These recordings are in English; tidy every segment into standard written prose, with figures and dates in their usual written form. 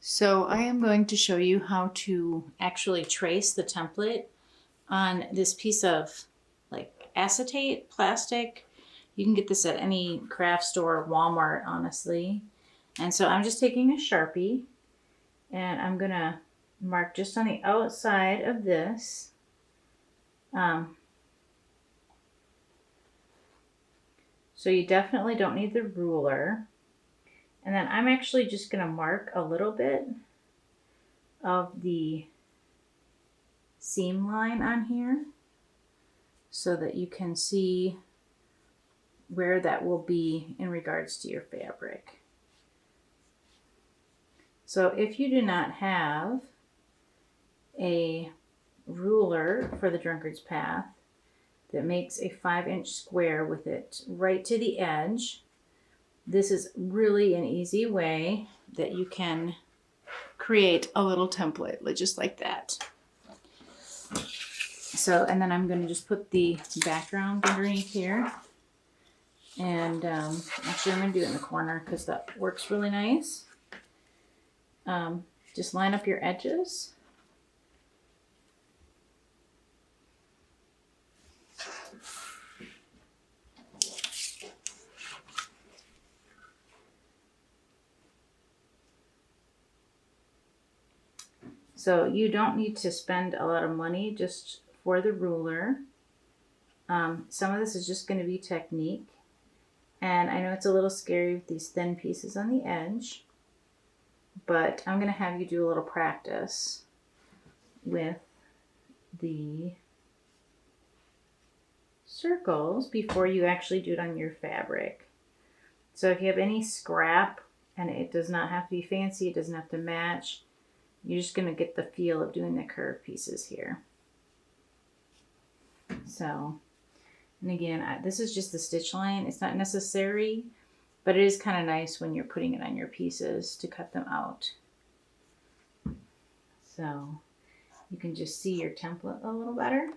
So I am going to show you how to actually trace the template on this piece of like acetate plastic. You can get this at any craft store, Walmart, honestly. And so I'm just taking a Sharpie and I'm gonna mark just on the outside of this. So you definitely don't need the ruler. And then I'm actually just gonna mark a little bit of the seam line on here so that you can see where that will be in regards to your fabric. So if you do not have a ruler for the Drunkard's Path that makes a 5-inch square with it right to the edge, this is really an easy way that you can create a little template just like that. So, and then I'm going to just put the background underneath here. And actually I'm going to do it in the corner because that works really nice. Just line up your edges. So you don't need to spend a lot of money just for the ruler. Some of this is just going to be technique. And I know it's a little scary with these thin pieces on the edge, but I'm going to have you do a little practice with the circles before you actually do it on your fabric. So if you have any scrap, and it does not have to be fancy, it doesn't have to match, you're just going to get the feel of doing the curved pieces here. So, and again, this is just the stitch line. It's not necessary, but it is kind of nice when you're putting it on your pieces to cut them out. So you can just see your template a little better.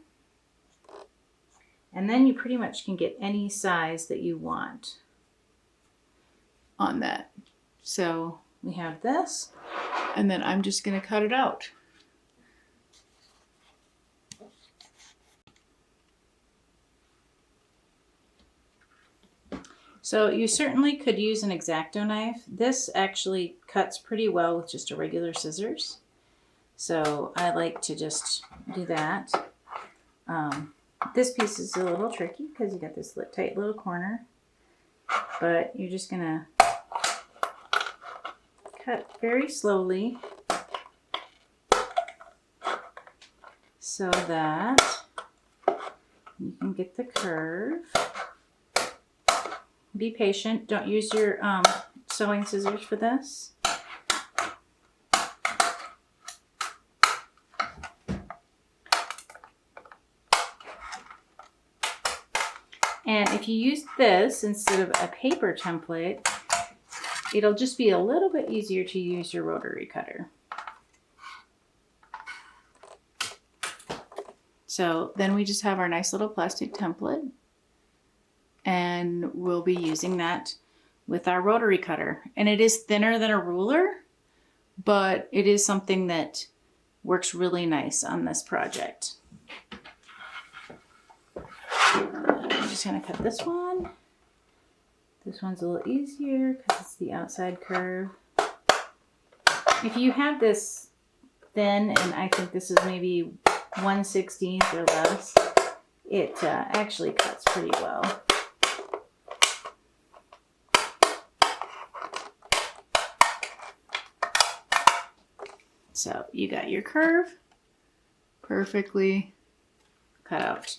And then you pretty much can get any size that you want on that. So we have this, and then I'm just going to cut it out. So you certainly could use an X-Acto knife. This actually cuts pretty well with just a regular scissors. So I like to just do that. This piece is a little tricky because you got this tight little corner, but you're just gonna cut very slowly so that you can get the curve. Be patient. Don't use your sewing scissors for this. And if you use this instead of a paper template, it'll just be a little bit easier to use your rotary cutter. So then we just have our nice little plastic template, and we'll be using that with our rotary cutter. And it is thinner than a ruler, but it is something that works really nice on this project. I'm just going to cut this one. This one's a little easier because it's the outside curve. If you have this thin, and I think this is maybe 1/16 or less, it actually cuts pretty well. So you got your curve perfectly cut out.